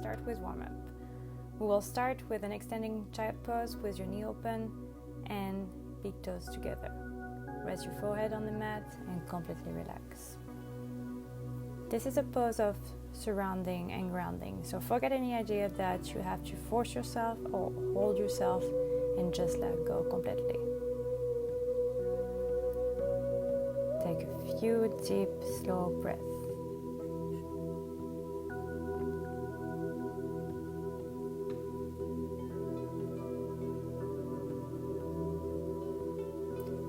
start with warm-up. We will start with an extending child pose with your knee open and big toes together. Rest your forehead on the mat and completely relax. This is a pose of surrounding and grounding, so forget any idea that you have to force yourself or hold yourself and just let go completely. Take a few deep, slow breaths.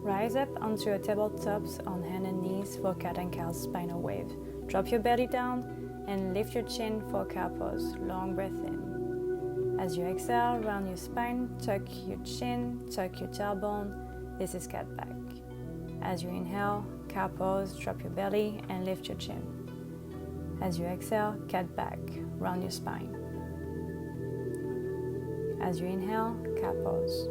Rise up onto your tabletops on hand and knees for cat and cow spinal wave. Drop your belly down and lift your chin for cow pose. Long breath in. As you exhale, round your spine, tuck your chin, tuck your tailbone. This is cat back. As you inhale, cow pose, drop your belly and lift your chin. As you exhale, cat back, round your spine. As you inhale, cow pose.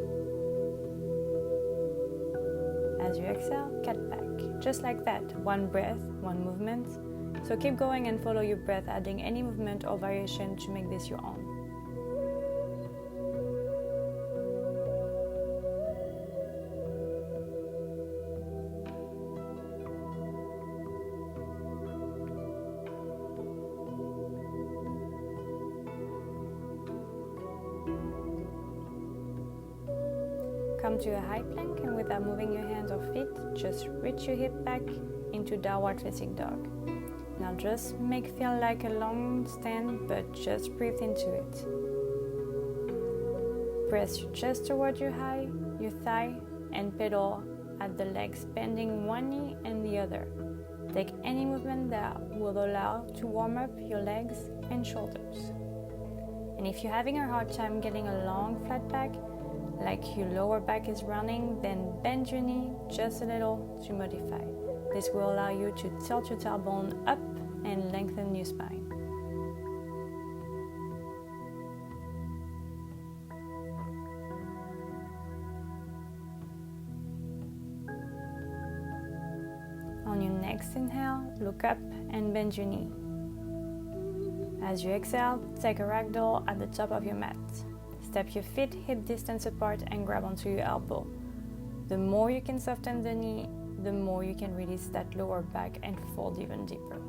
As you exhale, cat back. Just like that, one breath, one movement. So keep going and follow your breath, adding any movement or variation to make this your own. Come to a high plank, and without moving your hands or feet, just reach your hip back into downward facing dog. Now just make feel like a long stand, but just breathe into it. Press your chest toward your thigh, and pedal at the legs, bending one knee and the other. Take any movement that will allow to warm up your legs and shoulders. And if you're having a hard time getting a long flat back, like your lower back is running, then bend your knee just a little to modify. This will allow you to tilt your tailbone up and lengthen your spine. On your next inhale, look up and bend your knee. As you exhale, take a ragdoll at the top of your mat. Step your feet hip distance apart and grab onto your elbow. The more you can soften the knee, the more you can release that lower back and fold even deeper.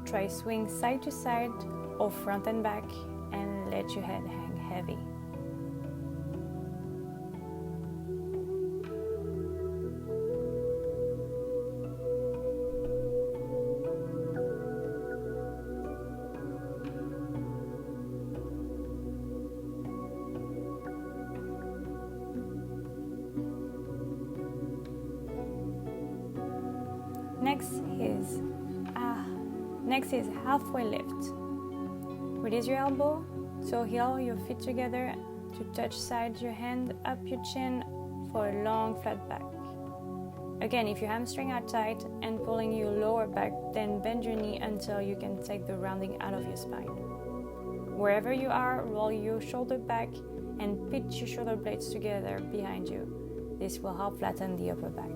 Try swing side to side or front and back and let your head hang heavy. Next is halfway lift. Release your elbow, so heel your feet together to touch sides your hand up your chin for a long flat back. Again, if your hamstring are tight and pulling your lower back, then bend your knee until you can take the rounding out of your spine. Wherever you are, roll your shoulder back and pitch your shoulder blades together behind you. This will help flatten the upper back.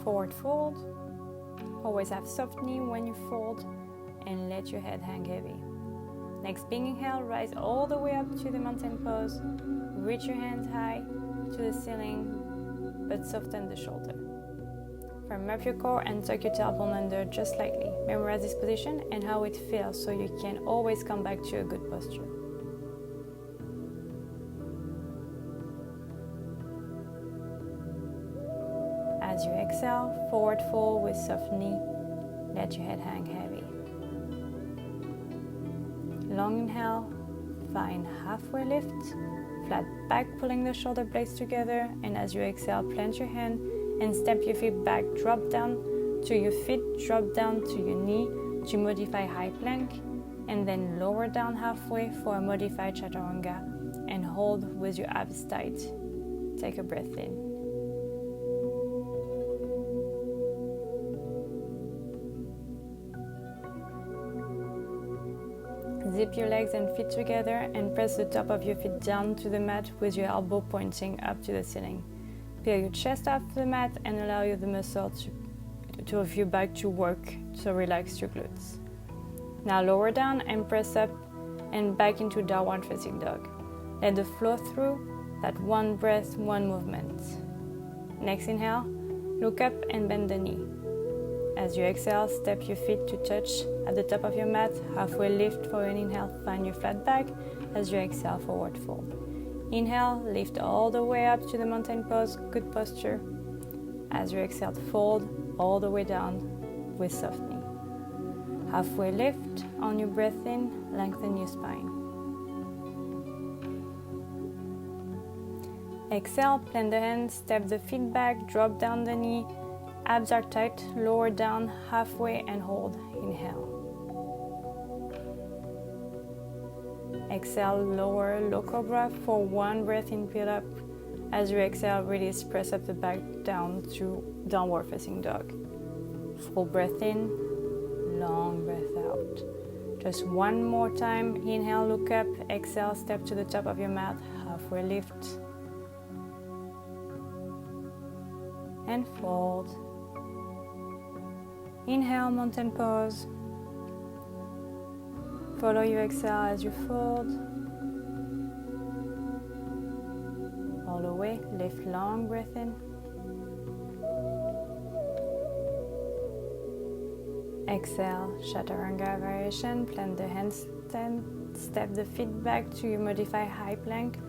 Forward fold. Always have soft knee when you fold and let your head hang heavy. Next big inhale, rise all the way up to the mountain pose. Reach your hands high to the ceiling, but soften the shoulder. Firm up your core and tuck your tailbone under just slightly. Memorize this position and how it feels so you can always come back to a good posture. As you exhale, forward fold with soft knee. Let your head hang heavy. Long inhale, find halfway lift. Flat back, pulling the shoulder blades together. And as you exhale, plant your hand and step your feet back. Drop down to your feet, drop down to your knee to modify high plank. And then lower down halfway for a modified chaturanga. And hold with your abs tight. Take a breath in. zip your legs and feet together and press the top of your feet down to the mat with your elbow pointing up to the ceiling. Peel your chest off the mat and allow the muscle of your back to work, so relax your glutes. Now lower down and press up and back into downward facing dog. Let the flow through that one breath, one movement. Next inhale, look up and bend the knee. As you exhale, step your feet to touch at the top of your mat. Halfway lift for an inhale, find your flat back. As you exhale, forward fold. Inhale, lift all the way up to the mountain pose, good posture. As you exhale, fold all the way down with soft knee. Halfway lift, on your breath in, lengthen your spine. Exhale, plant the hands, step the feet back, drop down the knee, abs are tight, lower down halfway and hold. Inhale. Exhale, lower, low cobra for one breath in, peel up. As you exhale, release, press up the back down to downward facing dog. Full breath in, long breath out. Just one more time. Inhale, look up, exhale, step to the top of your mat, halfway lift. And fold. Inhale, mountain pose. Follow your exhale as you fold. All the way, lift, long breath in. Exhale, chaturanga variation. Plant the handstand, step the feet back to your modified high plank.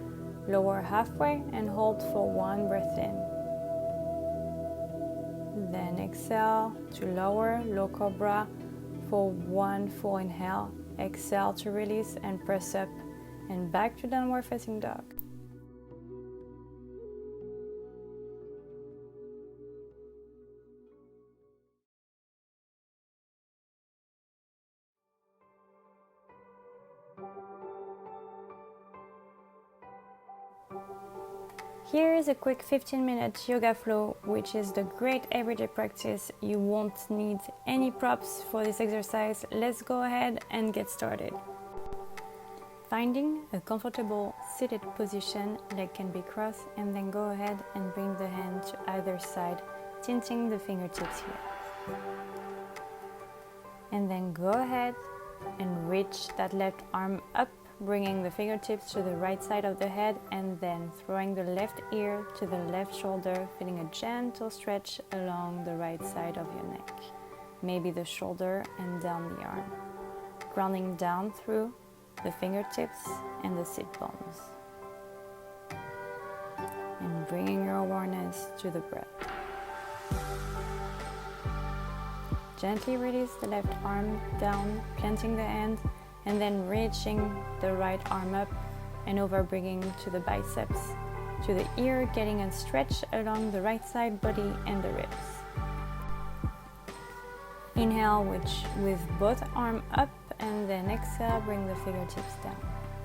Lower halfway and hold for one breath in. Then exhale to lower, low cobra for one full inhale. Exhale to release and press up and back to downward facing dog. Here is a quick 15-minute yoga flow, which is the great everyday practice. You won't need any props for this exercise. Let's go ahead and get started. Finding a comfortable seated position, leg can be crossed, and then go ahead and bring the hand to either side, tinting the fingertips here. And then go ahead and reach that left arm up, bringing the fingertips to the right side of the head, and then throwing the left ear to the left shoulder, feeling a gentle stretch along the right side of your neck, maybe the shoulder and down the arm, grounding down through the fingertips and the sit bones, and bringing your awareness to the breath. Gently release the left arm down, planting the hand, and then reaching the right arm up and over, bringing to the biceps, to the ear, getting a stretch along the right side body and the ribs. Inhale with both arms up, and then exhale, bring the fingertips down.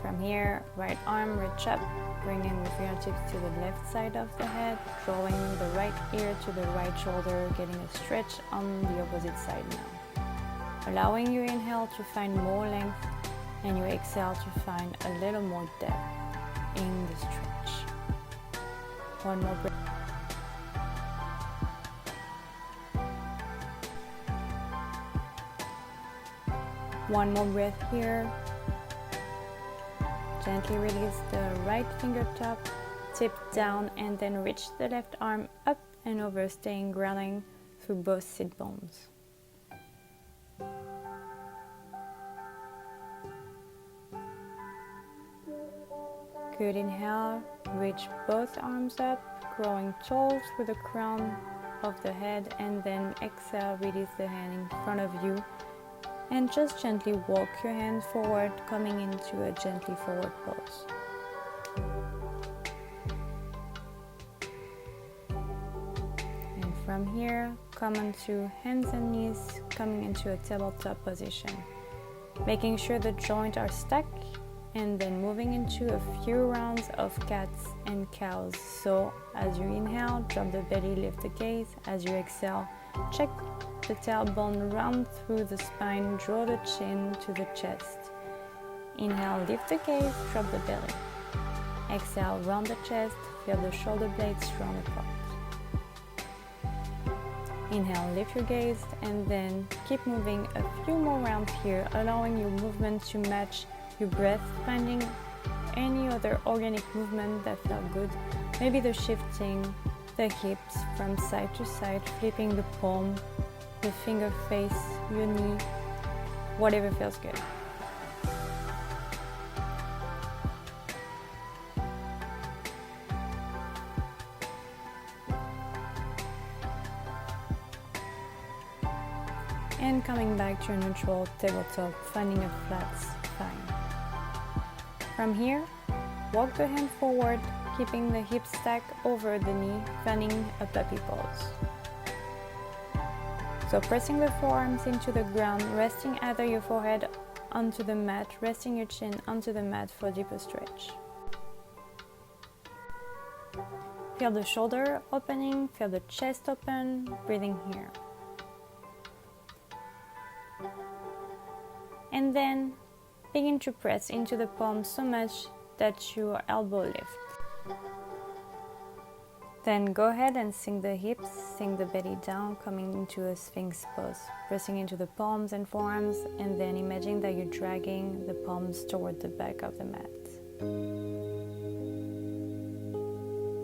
From here, right arm reach up, bringing the fingertips to the left side of the head, drawing the right ear to the right shoulder, getting a stretch on the opposite side now. Allowing your inhale to find more length and your exhale to find a little more depth in the stretch. One more breath. One more breath here. Gently release the right fingertip, tip down, and then reach the left arm up and over, staying grounding through both sit bones. Good inhale, reach both arms up, growing tall through the crown of the head, and then exhale, release the hand in front of you, and just gently walk your hand forward, coming into a gently forward pose. And from here, come onto hands and knees, coming into a tabletop position, making sure the joints are stuck, and then moving into a few rounds of cats and cows. So as you inhale, drop the belly, lift the gaze. As you exhale, check the tailbone round through the spine, draw the chin to the chest. Inhale, lift the gaze, drop the belly. Exhale, round the chest, feel the shoulder blades strong apart. Inhale, lift your gaze, and then keep moving a few more rounds here, allowing your movement to match your breath, finding any other organic movement that felt good. Maybe the shifting the hips from side to side, flipping the palm, the finger face, your knee, whatever feels good. And coming back to a neutral tabletop, finding a flat spine. From here, walk the hand forward, keeping the hips stacked over the knee, finding a puppy pose. So pressing the forearms into the ground, resting either your forehead onto the mat, resting your chin onto the mat for deeper stretch. Feel the shoulder opening, feel the chest open, breathing here. And then begin to press into the palm so much that your elbow lifts. Then go ahead and sink the hips, sink the belly down, coming into a Sphinx pose, pressing into the palms and forearms, and then imagine that you're dragging the palms toward the back of the mat.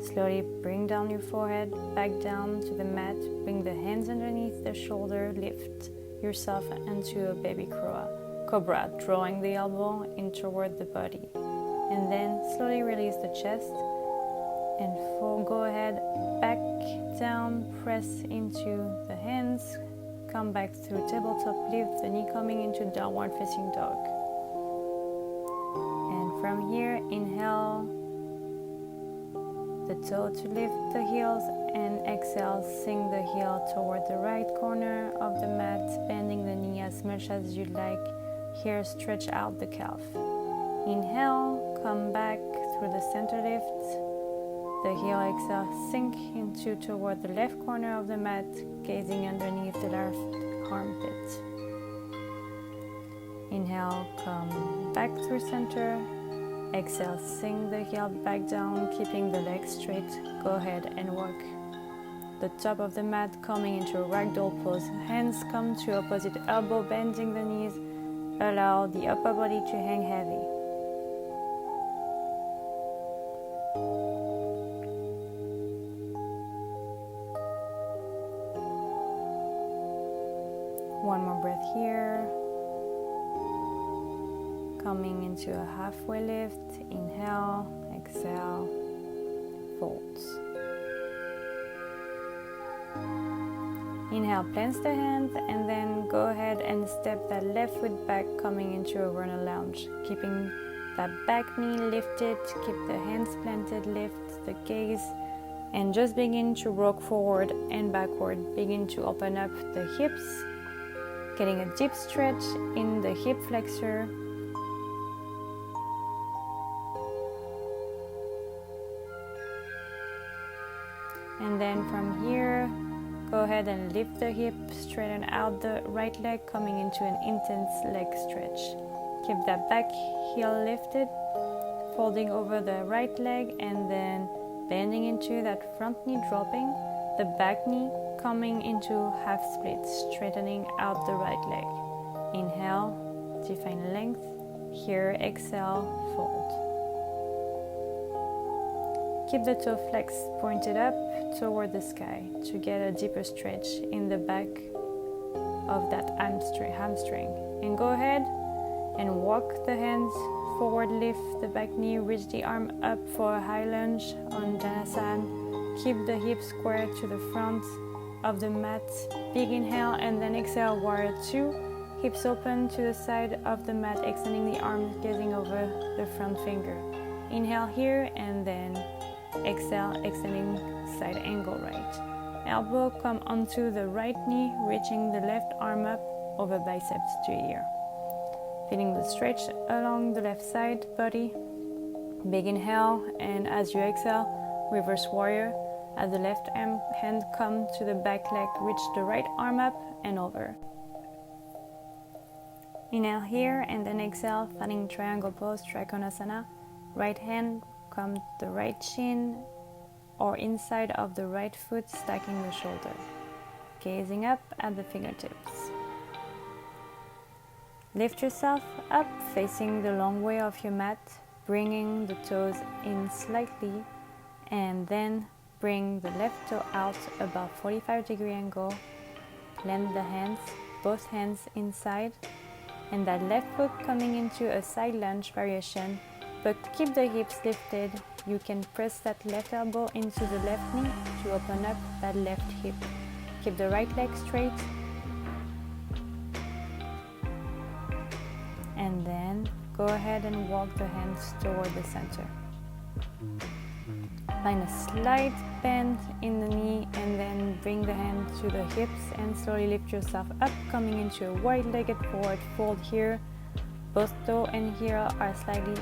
Slowly bring down your forehead, back down to the mat, bring the hands underneath the shoulder, lift yourself into a baby cobra, drawing the elbow in toward the body. And then slowly release the chest and go ahead, back down, press into the hands, come back through tabletop, lift the knee coming into downward facing dog. And from here, inhale the toe to lift the heels, and exhale, sink the heel toward the right corner of the mat, bending the knee as much as you'd like. Here, stretch out the calf. Inhale, come back through the center lift. The heel, exhale, sink into toward the left corner of the mat, gazing underneath the left armpit. Inhale, come back through center. Exhale, sink the heel back down, keeping the legs straight. Go ahead and walk the top of the mat, coming into a ragdoll pose. Hands come to opposite elbow, bending the knees. Allow the upper body to hang heavy. One more breath here. Coming into a halfway lift. Inhale, exhale, folds. Inhale, plants the hands, and then go ahead and step that left foot back, coming into a runner lunge. Keeping that back knee lifted, keep the hands planted, lift the gaze, and just begin to rock forward and backward. Begin to open up the hips, getting a deep stretch in the hip flexor. And then from here, go ahead and lift the hip, straighten out the right leg, coming into an intense leg stretch. Keep that back heel lifted, folding over the right leg, and then bending into that front knee, dropping the back knee, coming into half split, straightening out the right leg. Inhale, define length. Here, exhale, fold. Keep the toe flex pointed up toward the sky to get a deeper stretch in the back of that hamstring. And go ahead and walk the hands forward, lift the back knee, reach the arm up for a high lunge on Janasana. Keep the hips square to the front of the mat. Big inhale, and then exhale, warrior two. Hips open to the side of the mat, extending the arms, gazing over the front finger. Inhale here, and then exhale, extending side angle right. Elbow come onto the right knee, reaching the left arm up over biceps to ear. Feeling the stretch along the left side body. Big inhale, and as you exhale, reverse warrior. As the left hand come to the back leg, reach the right arm up and over. Inhale here and then exhale, finding triangle pose, Trikonasana. Right hand comes the right shin or inside of the right foot, stacking the shoulder. Gazing up at the fingertips. Lift yourself up, facing the long way of your mat, bringing the toes in slightly, and then bring the left toe out about 45-degree angle. Land the hands, both hands inside, and that left foot coming into a side lunge variation, but keep the hips lifted. You can press that left elbow into the left knee to open up that left hip. Keep the right leg straight, and then go ahead and walk the hands toward the center. Find a slight bend in the knee and then bring the hand to the hips and slowly lift yourself up, coming into a wide-legged forward fold here. Both toe and heel are slightly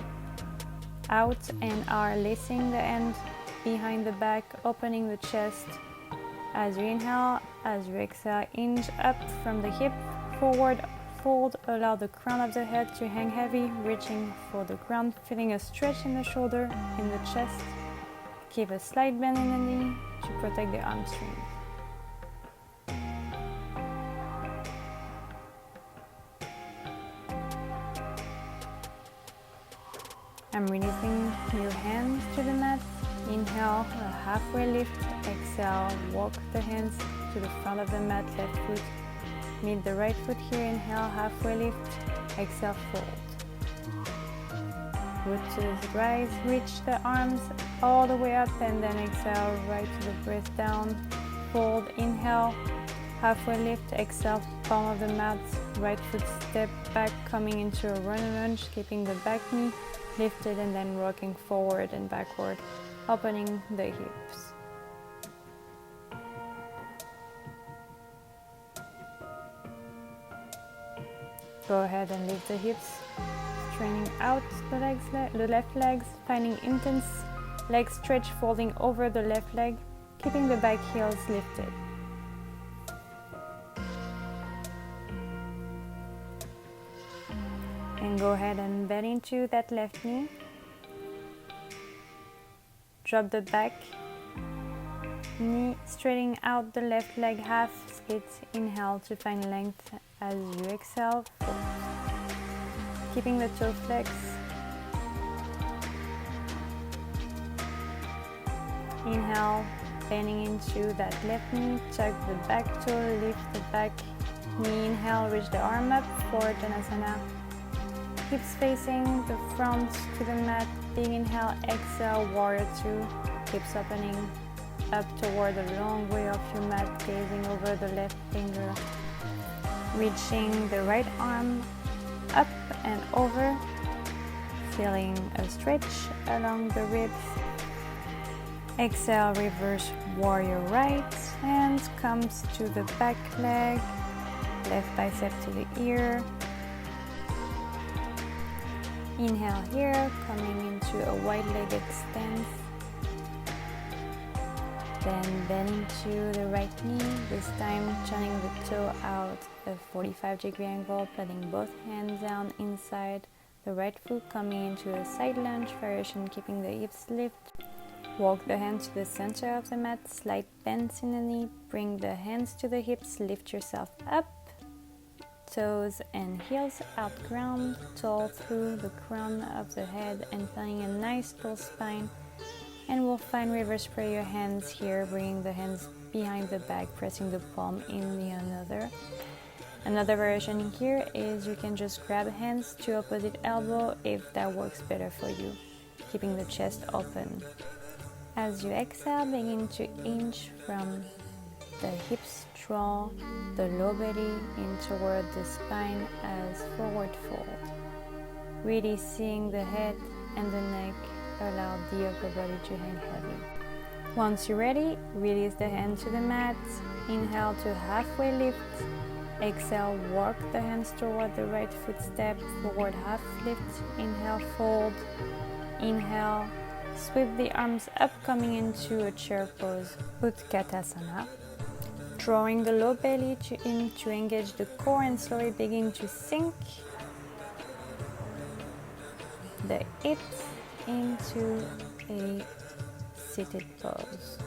out and are lacing the end behind the back, opening the chest. As you inhale, as you exhale, hinge up from the hip, forward fold, allow the crown of the head to hang heavy, reaching for the ground, feeling a stretch in the shoulder, in the chest. Keep a slight bend in the knee to protect the hamstring. I'm releasing your hands to the mat. Inhale, a halfway lift. Exhale, walk the hands to the front of the mat, left foot. Meet the right foot here. Inhale, halfway lift. Exhale, fold. Root to the rise, reach the arms all the way up, and then exhale, right to the breath down. Fold, inhale, halfway lift. Exhale, palm of the mat, right foot step back, coming into a runner lunge, keeping the back knee lifted and then rocking forward and backward, opening the hips. Go ahead and lift the hips, straining out the left legs, finding intense leg stretch, folding over the left leg, keeping the back heels lifted. And go ahead and bend into that left knee. Drop the back knee, straightening out the left leg half split. Inhale to find length as you exhale. Fold. Keeping the toe flex. Inhale, bending into that left knee, tuck the back toe, lift the back knee. Inhale, reach the arm up for Janasana. Hips facing the front to the mat. Big inhale, exhale, warrior two. Hips opening up toward the long way of your mat, gazing over the left finger. Reaching the right arm up and over. Feeling a stretch along the ribs. Exhale, reverse warrior right. Hand comes to the back leg. Left bicep to the ear. Inhale here, coming into a wide-legged stance. Then bend into the right knee, this time turning the toe out a 45-degree angle, planting both hands down inside. The right foot coming into a side lunge variation, keeping the hips lifted. Walk the hands to the center of the mat, slight bends in the knee, bring the hands to the hips, lift yourself up. Toes and heels out ground, tall through the crown of the head and finding a nice tall spine. And we'll find reverse prayer hands here, bringing the hands behind the back, pressing the palm in the another. Another variation here is you can just grab hands to opposite elbow if that works better for you, keeping the chest open. As you exhale, begin to inch from the hips, draw the low belly in toward the spine as forward fold. Really seeing the head and the neck, allow the upper body to hang heavy. Once you're ready, release the hand to the mat. Inhale to halfway lift. Exhale, walk the hands toward the right foot step, forward half lift. Inhale, fold. Inhale, sweep the arms up, coming into a chair pose, Utkatasana. Drawing the low belly in to engage the core and slowly begin to sink the hips into a seated pose.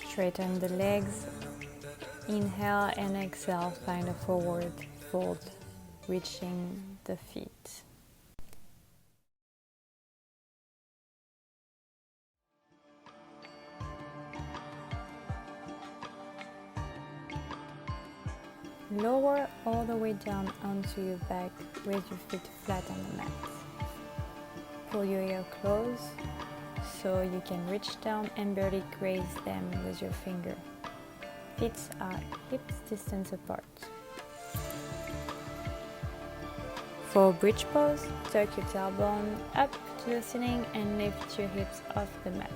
Straighten the legs. Inhale and exhale, find a forward fold, reaching the feet. Lower all the way down onto your back with your feet flat on the mat. Pull your ear close so you can reach down and barely graze them with your finger. Feet are hips distance apart. For bridge pose, tuck your tailbone up to the ceiling and lift your hips off the mat.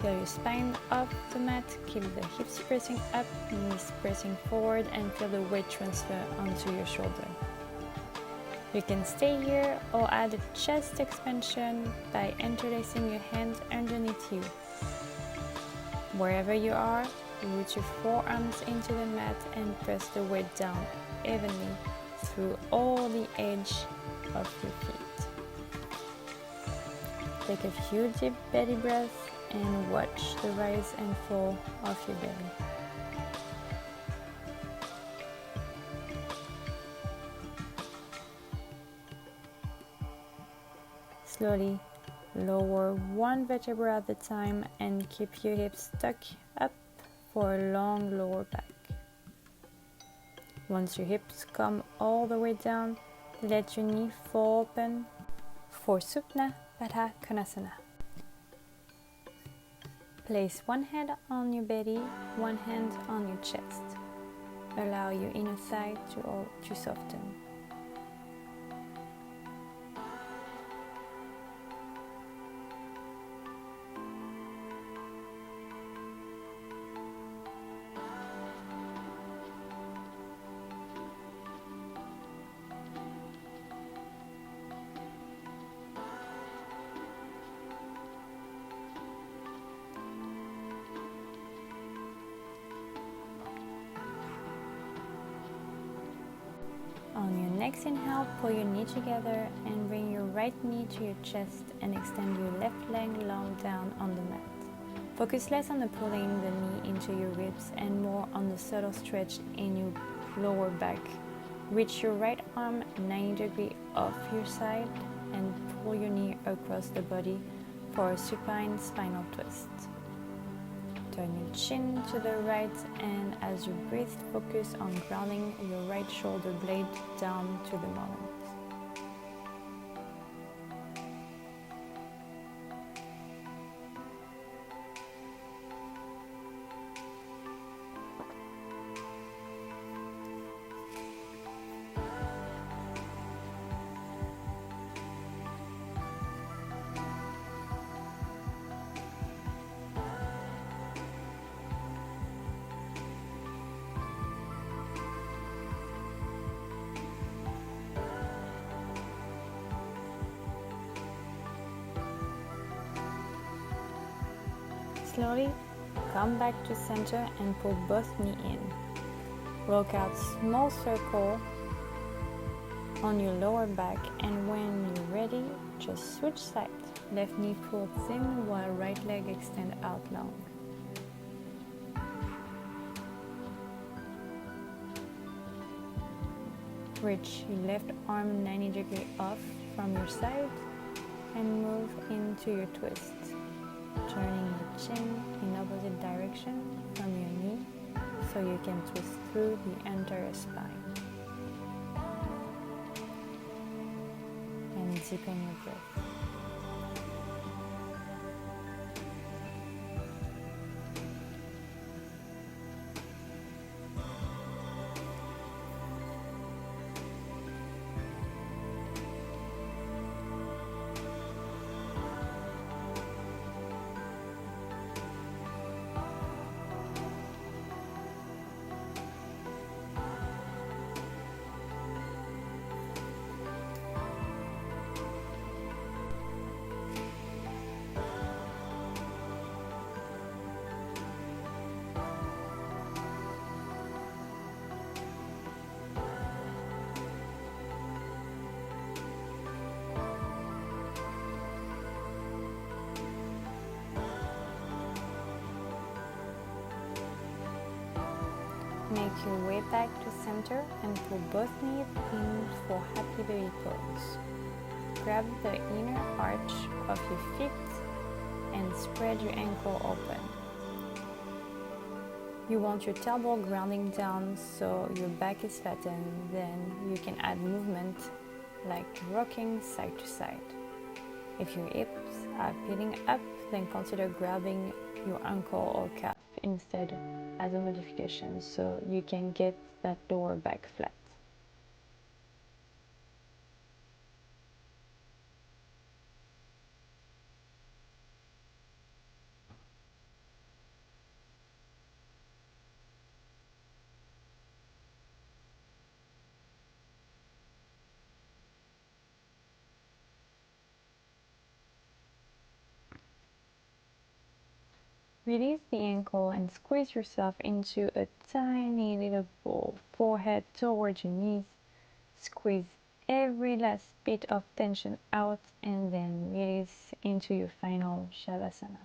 Feel your spine off the mat, keep the hips pressing up, knees pressing forward, and feel the weight transfer onto your shoulder. You can stay here or add a chest expansion by interlacing your hands underneath you. Wherever you are, root your forearms into the mat and press the weight down evenly through all the edge of your feet. Take a few deep belly breaths and watch the rise and fall of your belly. Slowly lower one vertebra at a time and keep your hips stuck up for a long lower back. Once your hips come all the way down, let your knee fall open for Supna Baddha Konasana. Place one hand on your belly, one hand on your chest. Allow your inner thigh to soften. On your next inhale, pull your knee together and bring your right knee to your chest and extend your left leg long down on the mat. Focus less on the pulling the knee into your ribs and more on the subtle stretch in your lower back. Reach your right arm 90 degrees off your side and pull your knee across the body for a supine spinal twist. Turn your chin to the right and as you breathe, focus on grounding your right shoulder blade down to the moment. Slowly come back to center and pull both knees in. Work out small circle on your lower back, and when you're ready, just switch sides. Left knee pulls in while right leg extends out long. Reach your left arm 90 degrees off from your side and move into your twist. Turning your chin in opposite direction from your knee so you can twist through the entire spine. And deepen your breath. Make your way back to center and pull both knees in for happy baby pose. Grab the inner arch of your feet and spread your ankle open. You want your tailbone grounding down so your back is flattened, then you can add movement like rocking side to side. If your hips are peeling up, then consider grabbing your ankle or calf instead as a modification so you can get that lower back flat. Release the ankle and squeeze yourself into a tiny little ball, forehead towards your knees. Squeeze every last bit of tension out and then release into your final Shavasana.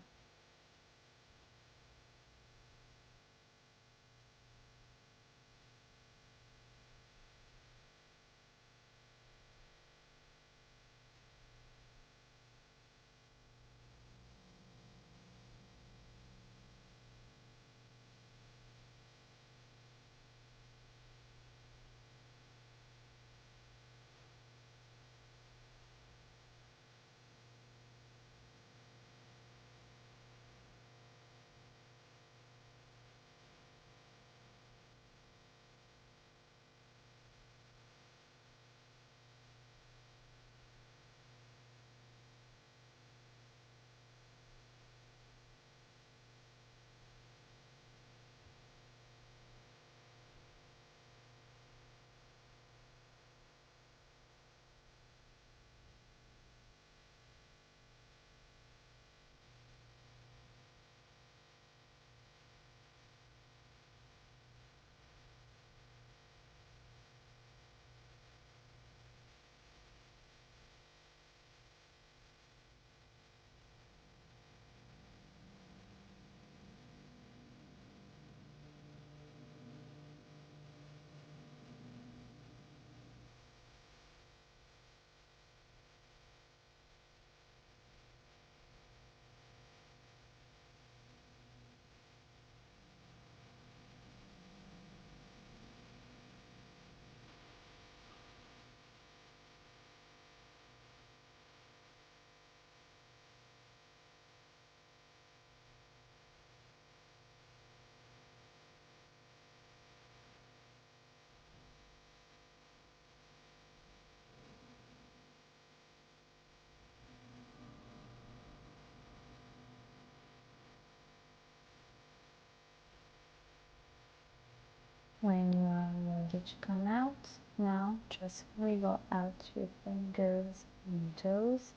When you are ready to come out, now just wriggle out your fingers and toes,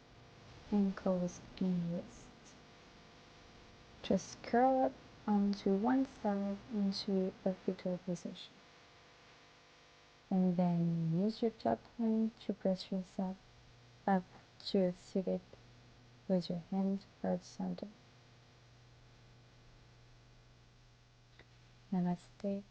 ankles and wrists. Just curl up onto one side into a fetal position. And then use your top hand to press yourself up to a seated with your hands heart center. Namaste.